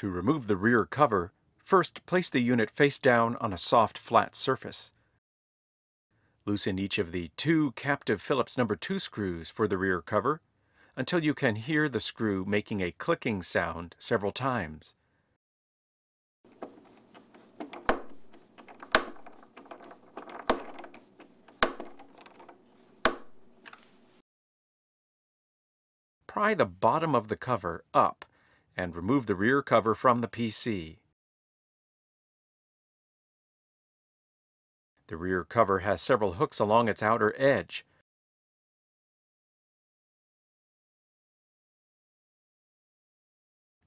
To remove the rear cover, first place the unit face down on a soft, flat surface. Loosen each of the 2 captive Phillips No. 2 screws for the rear cover until you can hear the screw making a clicking sound several times. Pry the bottom of the cover up and remove the rear cover from the PC. The rear cover has several hooks along its outer edge.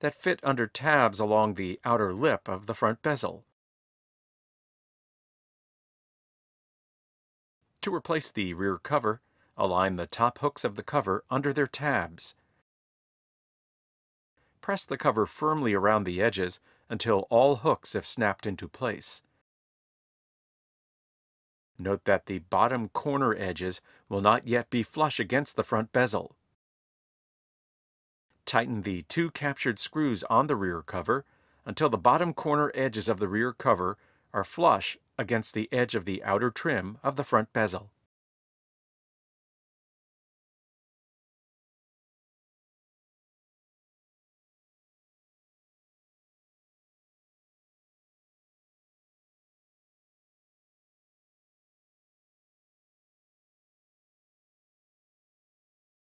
That fit under tabs along the outer lip of the front bezel. To replace the rear cover, align the top hooks of the cover under their tabs. Press the cover firmly around the edges until all hooks have snapped into place. Note that the bottom corner edges will not yet be flush against the front bezel. Tighten the 2 captured screws on the rear cover until the bottom corner edges of the rear cover are flush against the edge of the outer trim of the front bezel.